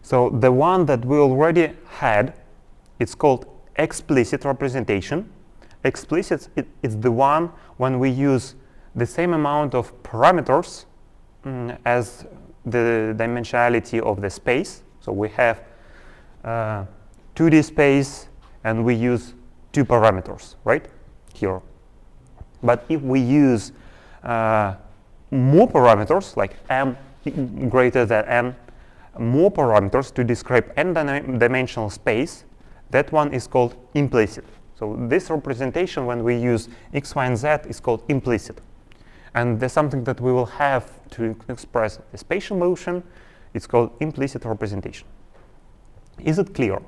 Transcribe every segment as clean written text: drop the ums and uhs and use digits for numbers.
So the one that we already had, it's called explicit representation. Explicit it's the one when we use the same amount of parameters as the dimensionality of the space. So we have 2D space and we use 2 parameters, right, here. But if we use more parameters, like m greater than n, more parameters to describe n-dimensional space, that one is called implicit. So this representation, when we use x, y, and z, is called implicit. And there's something that we will have to express the spatial motion. It's called implicit representation. Is it clear?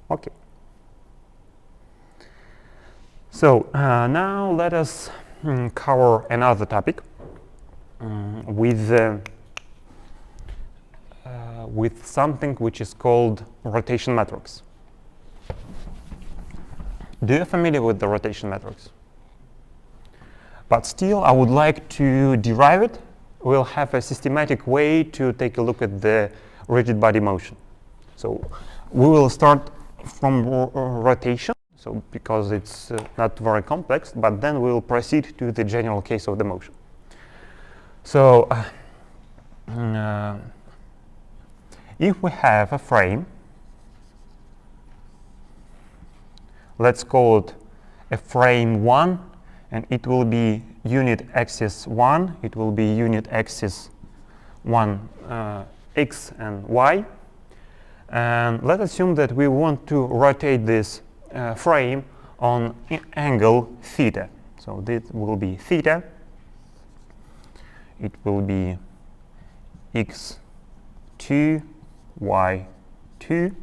OK. So now let us cover another topic with something which is called rotation matrix. Do you familiar with the rotation matrix? But still, I would like to derive it. We'll have a systematic way to take a look at the rigid body motion. So we will start from rotation, so because it's not very complex, but then we'll proceed to the general case of the motion. So if we have a frame, let's call it a frame 1, and it will be unit axis 1, it will be unit axis 1 x and y. And let's assume that we want to rotate this frame on angle theta. So this will be theta. It will be x2, y2.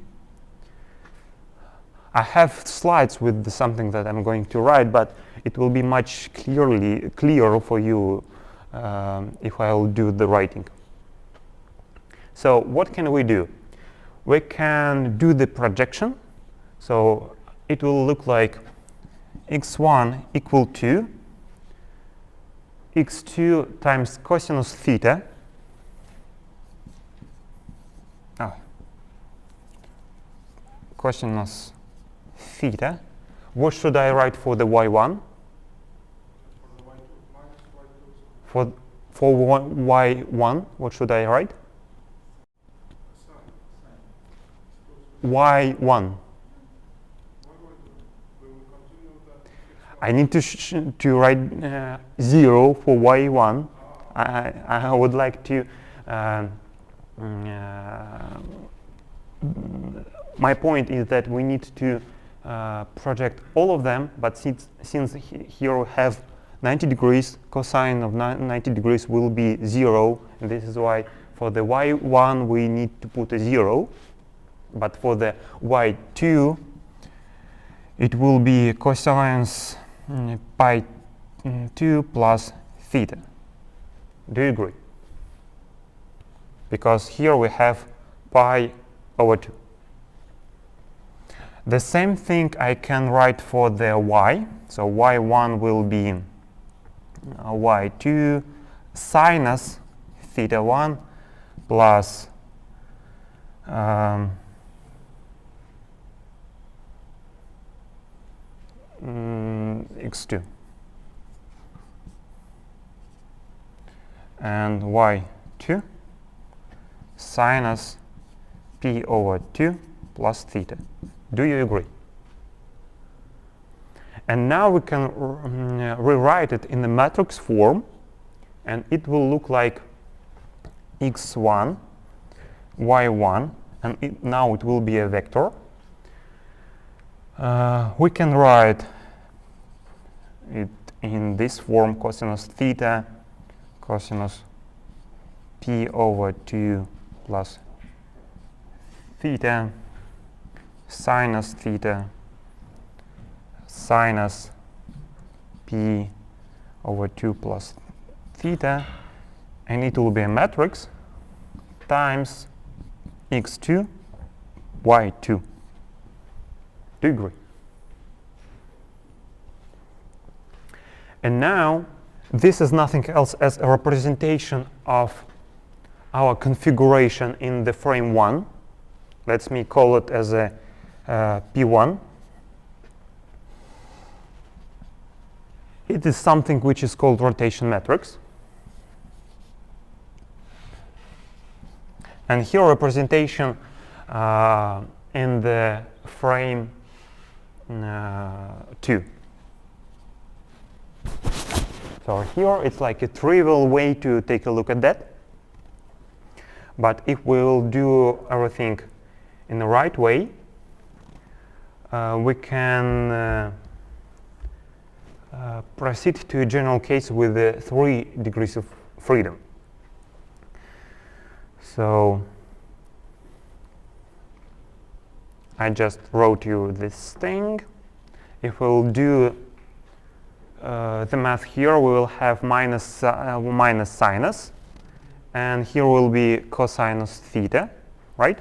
I have slides with something that I'm going to write, but it will be much clearer for you if I'll do the writing. So what can we do? We can do the projection. So it will look like x1 equal to x2 times cosinus theta. Cosinus theta. What should I write for the y1? For y1, what should I write? y1. I need to write 0 for y1. I would like to my point is that we need to project all of them, but since here we have 90 degrees, cosine of 90 degrees will be 0, and this is why for the y1 we need to put a 0, but for the y2 it will be cosine pi 2 plus theta. Do you agree? Because here we have pi over 2. The same thing I can write for the y. So y1 will be y2 sinus theta 1 plus x2. And y2 sinus p over 2 plus theta. Do you agree? And now we can rewrite it in the matrix form, and it will look like x1, y1, and now it will be a vector. We can write it in this form: cosinus theta, cosinus p over 2 plus theta, sinus theta, sinus p over 2 plus theta, and it will be a matrix times x2, y2. Do you agree? And now this is nothing else as a representation of our configuration in the frame 1. Let me call it as a P1. It is something which is called rotation matrix. And here representation in the frame 2. So here it's like a trivial way to take a look at that. But if we will do everything in the right way, we can proceed to a general case with 3 degrees of freedom. So I just wrote you this thing. If we'll do the math here, we will have minus sinus, and here will be cosinus theta, right?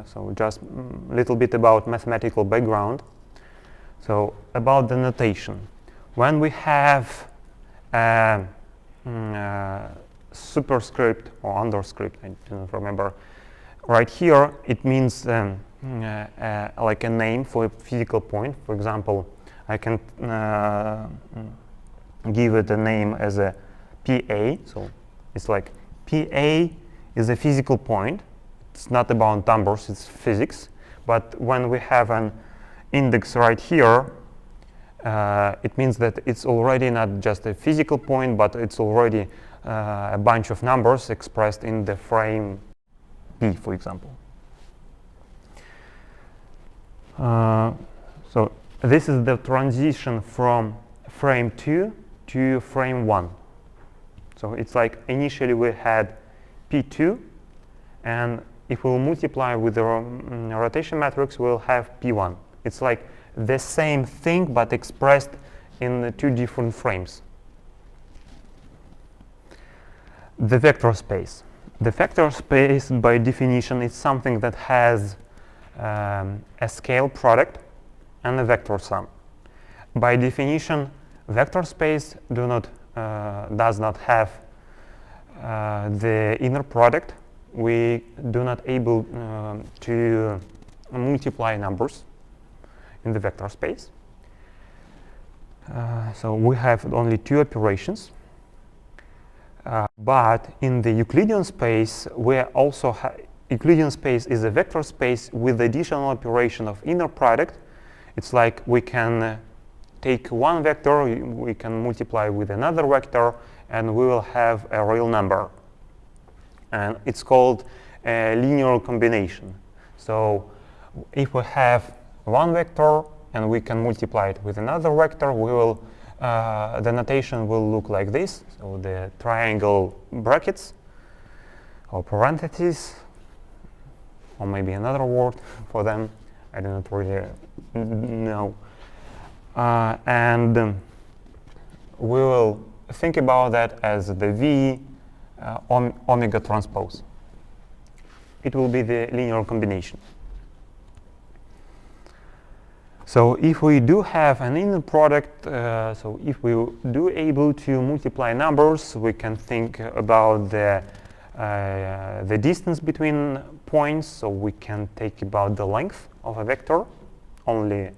So just a little bit about mathematical background. So about the notation. When we have superscript or underscript, I don't remember, right here, it means like a name for a physical point. For example, I can give it a name as a PA. So it's like PA is a physical point. It's not about numbers, it's physics. But when we have an index right here, it means that it's already not just a physical point, but it's already a bunch of numbers expressed in the frame P, for example. So this is the transition from frame 2 to frame 1. So it's like initially we had P2, and if we'll multiply with the rotation matrix, we'll have P1. It's like the same thing, but expressed in the 2 different frames. The vector space. The vector space, by definition, is something that has a scale product and a vector sum. By definition, vector space does not have the inner product. We do not able to multiply numbers in the vector space. So we have only 2 operations. But in the Euclidean space, we also Euclidean space is a vector space with additional operation of inner product. It's like we can take one vector, we can multiply with another vector, and we will have a real number. And it's called a linear combination. So if we have one vector and we can multiply it with another vector, we will the notation will look like this. So the triangle brackets or parentheses, or maybe another word for them, I do not really know. And we will think about that as the V omega transpose. It will be the linear combination. So if we do have an inner product, so if we do able to multiply numbers, we can think about the distance between points. So we can take about the length of a vector only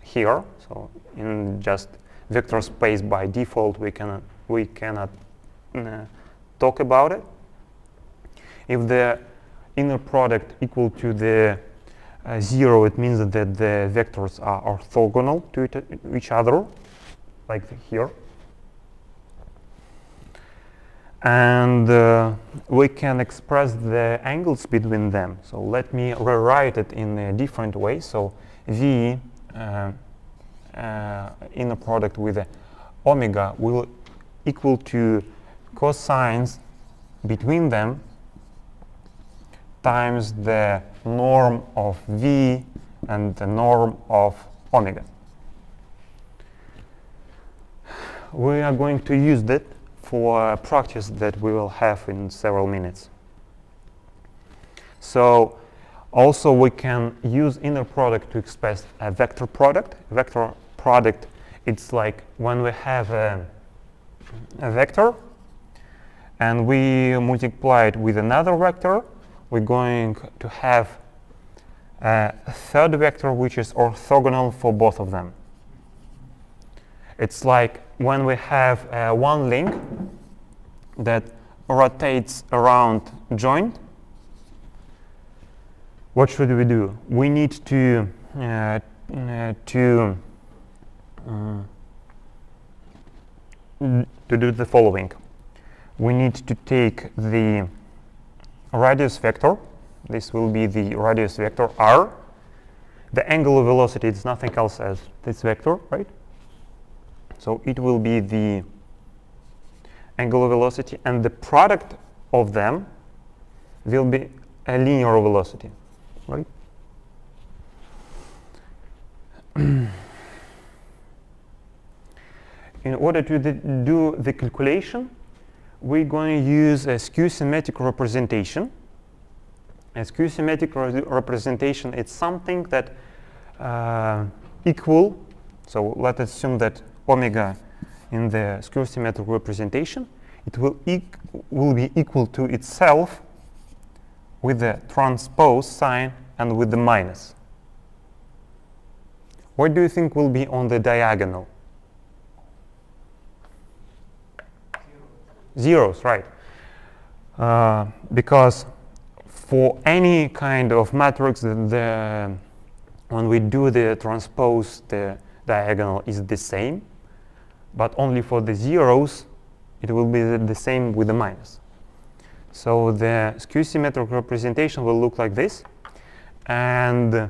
here. So in just vector space by default, we cannot talk about it. If the inner product equal to the 0, it means that the vectors are orthogonal to each other, like here. And we can express the angles between them. So let me rewrite it in a different way. So V inner product with omega will equal to cosines between them times the norm of V and the norm of omega. We are going to use that for a practice that we will have in several minutes. So also we can use inner product to express a vector product. Vector product, it's like when we have a vector, and we multiply it with another vector, we're going to have a third vector which is orthogonal for both of them. It's like when we have one link that rotates around joint, what should we do? We need to do the following. We need to take the radius vector. This will be the radius vector r. The angular velocity is nothing else as this vector, right? So it will be the angular velocity, and the product of them will be a linear velocity, right? In order to do the calculation, we're going to use a skew-symmetric representation. A skew-symmetric representation is something that equal. So let's assume that omega in the skew-symmetric representation, it will be equal to itself with the transpose sign and with the minus. What do you think will be on the diagonal? Zeros, right? Because for any kind of matrix, when we do the transpose, the diagonal is the same, but only for the zeros, it will be the same with the minus. So the skew-symmetric representation will look like this, and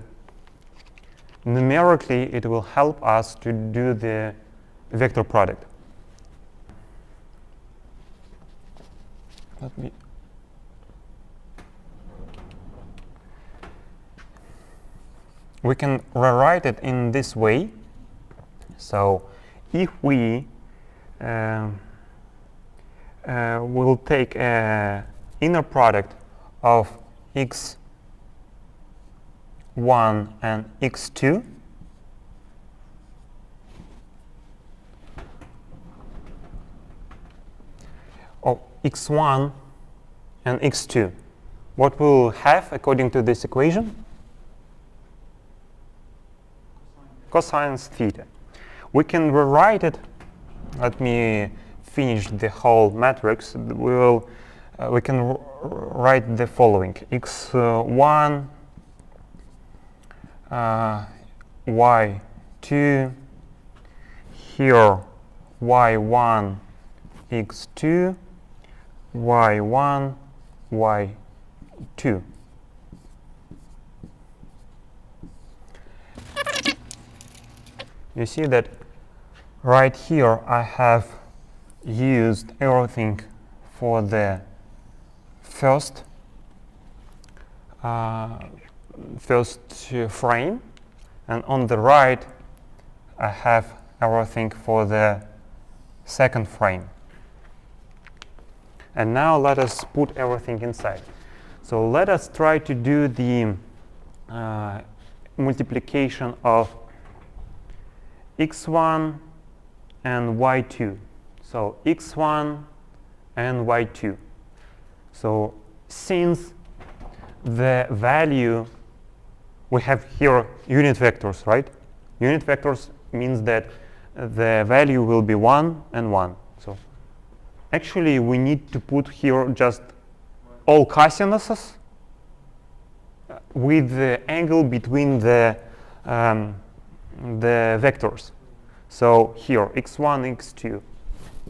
numerically, it will help us to do the vector product. We can rewrite it in this way. So if we will take an inner product of x1 and x2, of x1 and x2, what we'll have according to this equation? Cosine theta. We can rewrite it. Let me finish the whole matrix. We can write the following: x1 y2, here y1 x2, y1 y2. You see that right here I have used everything for the first frame, and on the right I have everything for the second frame. And now let us put everything inside. So let us try to do the multiplication of x1 and y2. So x1 and y2. So since the value, we have here unit vectors, right? Unit vectors means that the value will be 1 and 1. So actually we need to put here just all cosinuses with the angle between the vectors. So here x1, x2,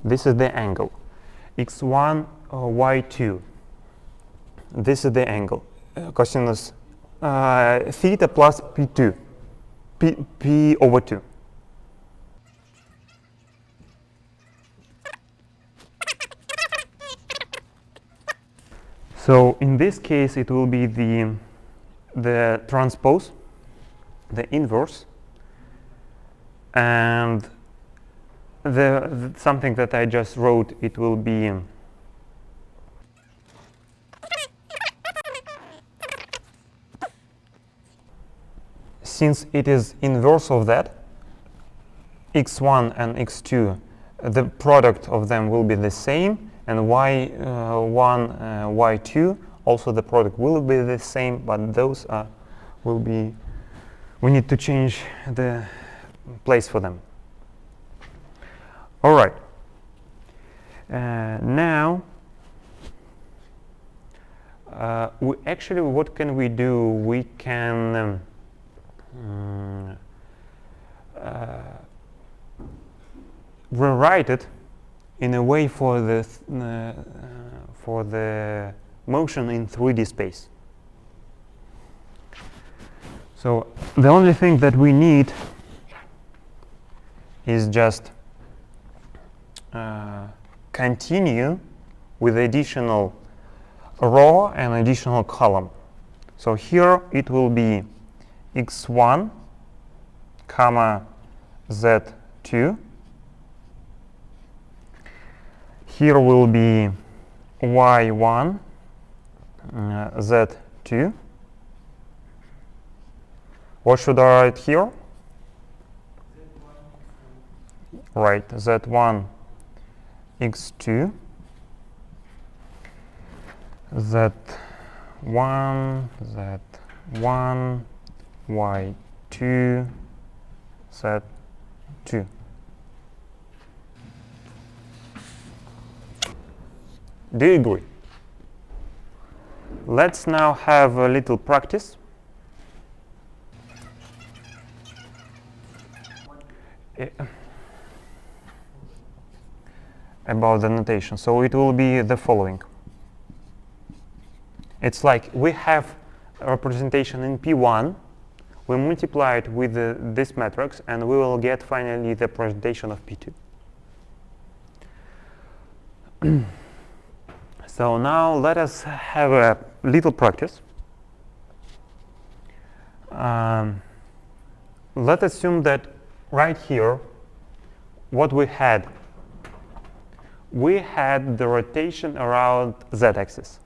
this is the angle. x1, y2, this is the angle. Cosinus theta plus p2, p over 2. So in this case, it will be the transpose, the inverse, and the something that I just wrote, it will be since it is inverse of that, x1 and x2 the product of them will be the same, and y1, y2, also the product will be the same, but those will be, we need to change the place for them. All right. Now, we actually, what can we do? We can rewrite it in a way for the motion in 3D space. So the only thing that we need is just continue with additional row and additional column. So here it will be x1 comma z2. Here will be y1 z2. What should I write here? Right, z1 x2, z1, z1, y2, z2. Do you agree? Let's now have a little practice. About the notation. So it will be the following. It's like we have a representation in P1, we multiply it with this matrix, and we will get finally the representation of P2. So now let us have a little practice. Let's assume that right here, what we had the rotation around z-axis.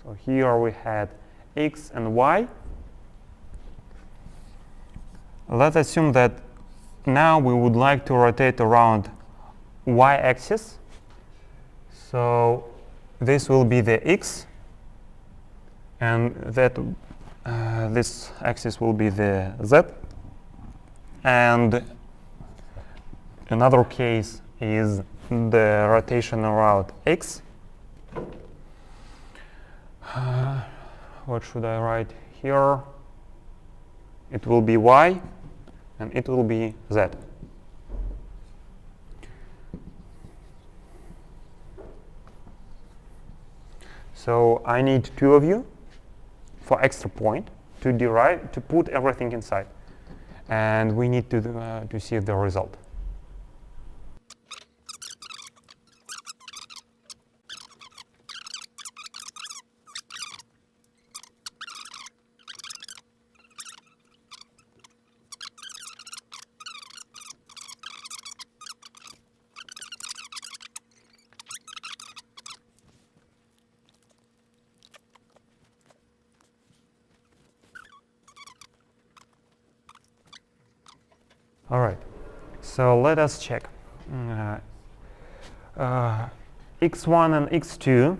So here we had x and y. Let's assume that now we would like to rotate around y-axis. So this will be the x, and that this axis will be the z. And another case is the rotation around x. What should I write here? It will be y, and it will be z. So I need two of you for extra point to derive, to put everything inside. And we need to see the result. All right, so let us check. X1 and X2,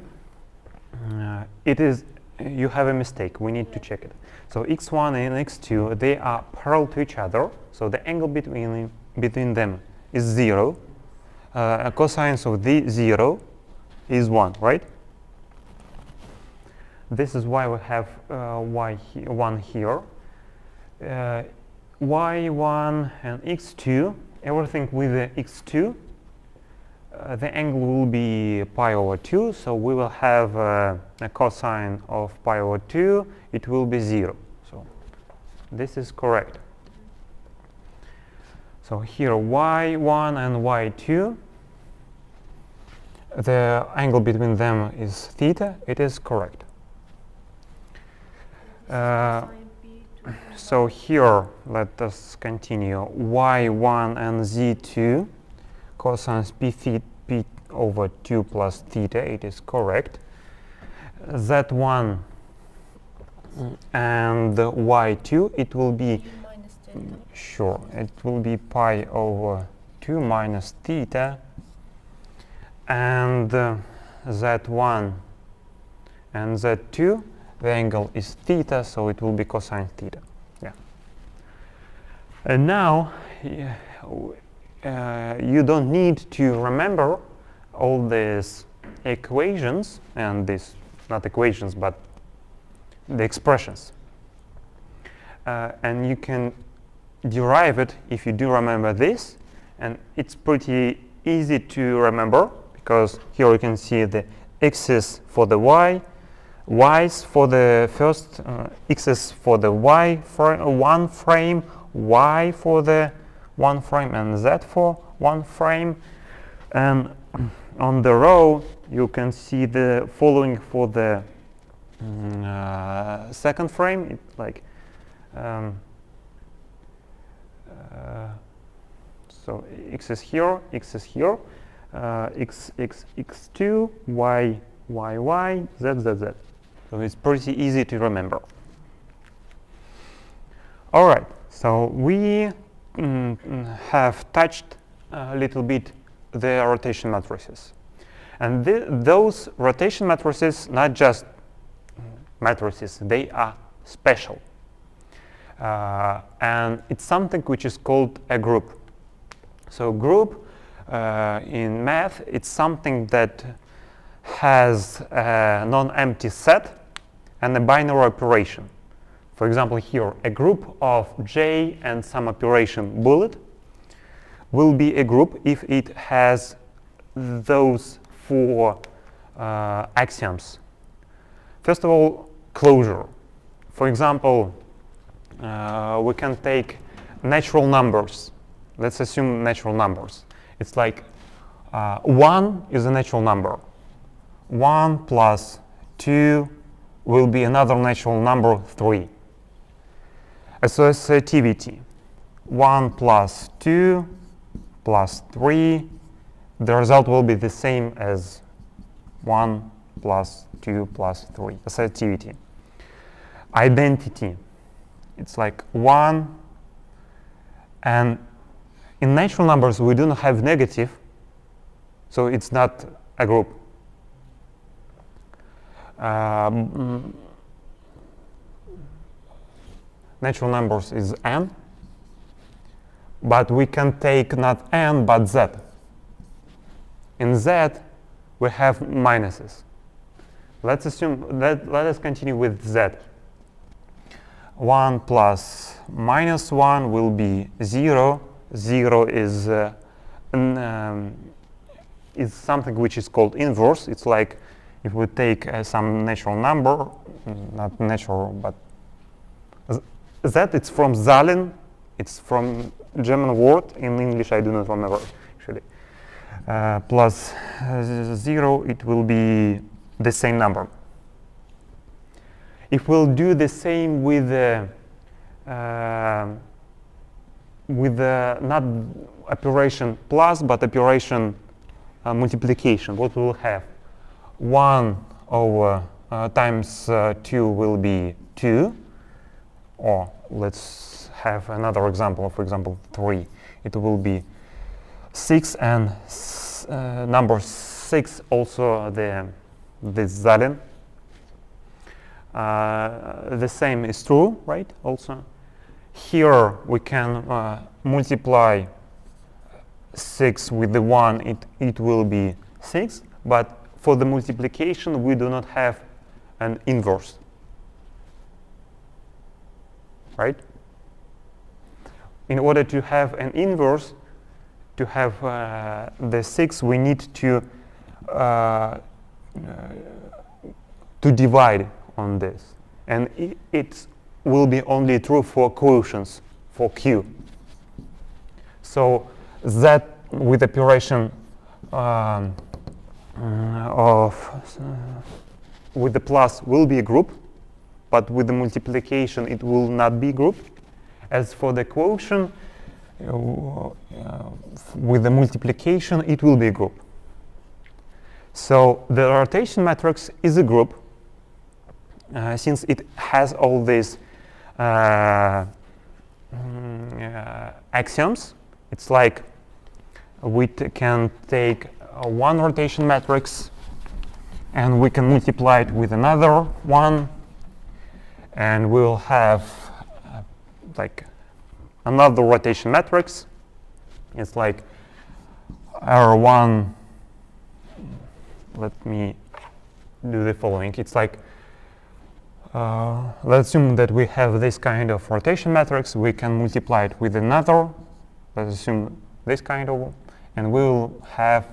you have a mistake, we need to check it. So X1 and X2, they are parallel to each other, so the angle between them is 0. Cosine of the 0 is 1, right? This is why we have y1 here. y1 and x2, everything with the x2, the angle will be pi over 2, so we will have a cosine of pi over 2, it will be 0. So this is correct. So here y1 and y2, the angle between them is theta, it is correct. So here, let us continue. y1 and z2, cosine p over 2 plus theta, it is correct. z1 and y2, it will be, sure, it will be pi over 2. 2 minus theta, and Z1 and Z2, the angle is theta, so it will be cosine theta. Yeah. And now you don't need to remember all these equations and these, not equations, but the expressions. And you can derive it if you do remember this, and it's pretty easy to remember because here you can see the x's for the y, y's for the first, x's for the y one frame, y for the one frame, and z for one frame. And on the row you can see the following for the second frame. It's like so x is here, x is here, x, x2, y, y, y, z, z, z. So it's pretty easy to remember. All right, so we have touched a little bit the rotation matrices. And those rotation matrices, not just matrices, they are special. And it's something which is called a group. So group in math, it's something that has a non-empty set and a binary operation. For example, here, a group of J and some operation bullet will be a group if it has those four axioms. First of all, closure. For example, we can take natural numbers. Let's assume natural numbers. It's like 1 is a natural number. 1 plus 2 will be another natural number, 3. Associativity. 1 plus 2 plus 3. The result will be the same as 1 plus 2 plus 3. Associativity. Identity. It's like 1, and in natural numbers we don't have negative, so it's not a group. Natural numbers is n, but we can take not n but z. In z we have minuses. Let's assume that, let us continue with z. 1 plus minus 1 will be 0. 0 is something which is called inverse. It's like if we take some natural number, not natural, but z, it's from Zahlen. It's from German word. In English, I do not remember, actually. Plus 0, it will be the same number. If we'll do the same with the not operation plus, but operation multiplication, what we will have? 1 over times 2 will be 2. Or let's have another example, for example, 3. It will be 6, and number 6 also this Zahlen. The same is true, right? Also, here we can multiply 6 with the 1. It will be 6, but for the multiplication we do not have an inverse, right? In order to have an inverse, to have the 6, we need to divide on this, and it will be only true for quotients for q. So that with operation with the plus will be a group, but with the multiplication it will not be a group. As for the quotient, with the multiplication it will be a group. So the rotation matrix is a group since it has all these axioms. It's like we can take one rotation matrix and we can multiply it with another one, and we'll have like another rotation matrix. It's like R1. Let me do the following. It's like let's assume that we have this kind of rotation matrix. We can multiply it with another. Let's assume this kind of, and we'll have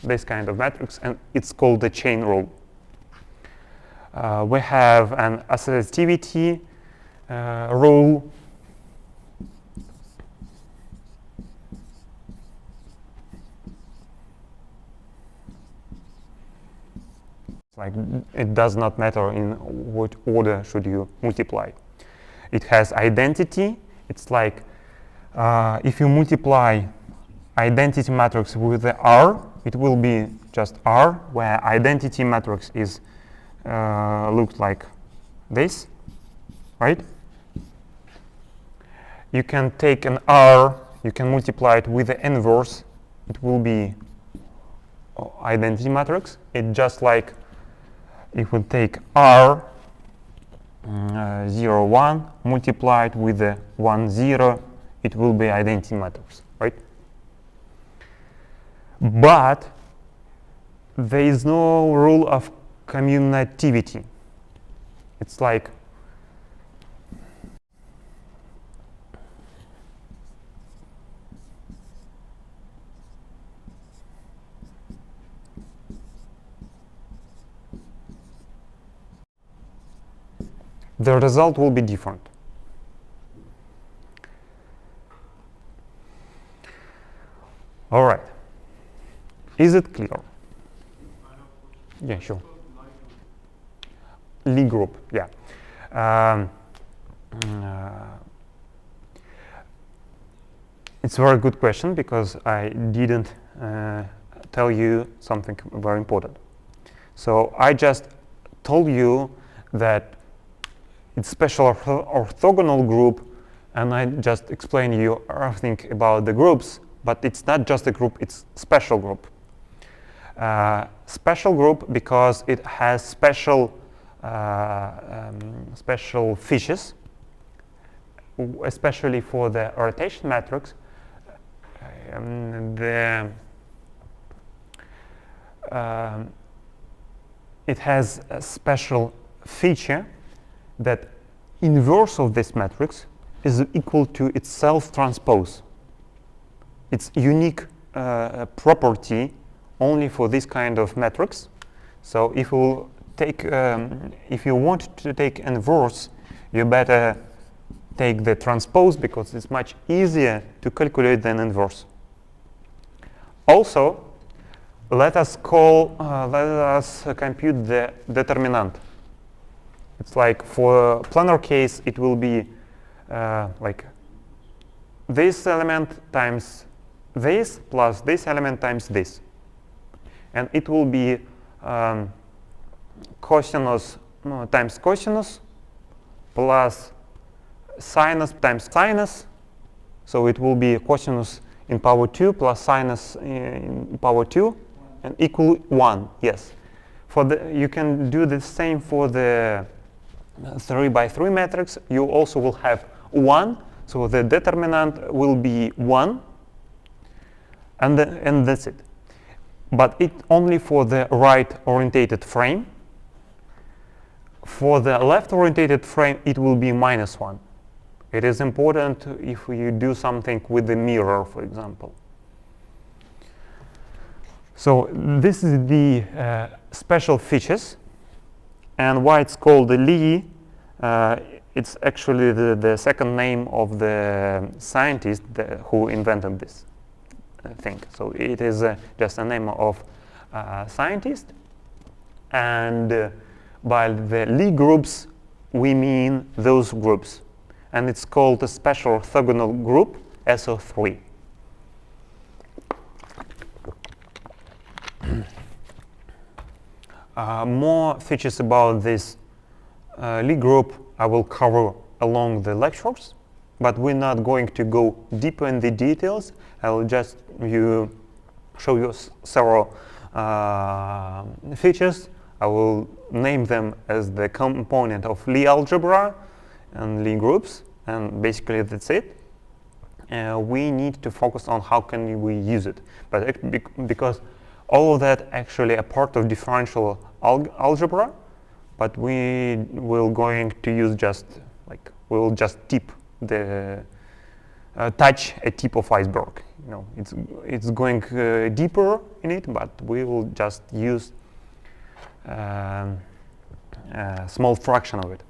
this kind of matrix, and it's called the chain rule. We have an associativity rule. Like, it does not matter in what order should you multiply. It has identity. It's like if you multiply identity matrix with the R, it will be just R, where identity matrix is looks like this, right? You can take an R, you can multiply it with the inverse. It will be identity matrix. It just like if we take R 0, 1 multiplied with the 1, 0, it will be identity matrix, right? But there is no rule of commutativity. It's like the result will be different. All right. Is it clear? Yeah, sure. Lie group, yeah. It's a very good question, because I didn't tell you something very important. So I just told you that it's special orthogonal group, and I just explained you everything about the groups, but it's not just a group, it's special group. Special group because it has special features, especially for the rotation matrix. It has a special feature that inverse of this matrix is equal to its self-transpose. It's unique property only for this kind of matrix. So if you take, if you want to take inverse, you better take the transpose, because it's much easier to calculate than inverse. Also, let us compute the determinant. It's like for planar case, it will be like this element times this plus this element times this. And it will be cosinus times cosinus plus sinus times sinus. So it will be cosinus in power 2 plus sinus in power 2 and equal 1, yes. For the, you can do the same for the 3 by 3 matrix. You also will have 1, so the determinant will be 1, and that's it. But it only for the right-orientated frame. For the left-orientated frame, it will be -1. It is important if you do something with the mirror, for example. So this is the special features, and why it's called the Lie. It's actually the second name of the scientist who invented this thing. So it is just a name of scientist, and by the Lie groups we mean those groups, and it's called the Special Orthogonal Group SO3. More features about this Lie group I will cover along the lectures. but we're not going to go deeper in the details. I will just show you several features. I will name them as the component of Lie algebra and Lie groups, and basically that's it. We need to focus on how can we use it, but because all of that actually a part of differential algebra, but we will going to use just like we'll just tip the touch a tip of iceberg. You know, it's going deeper in it, but we will just use a small fraction of it.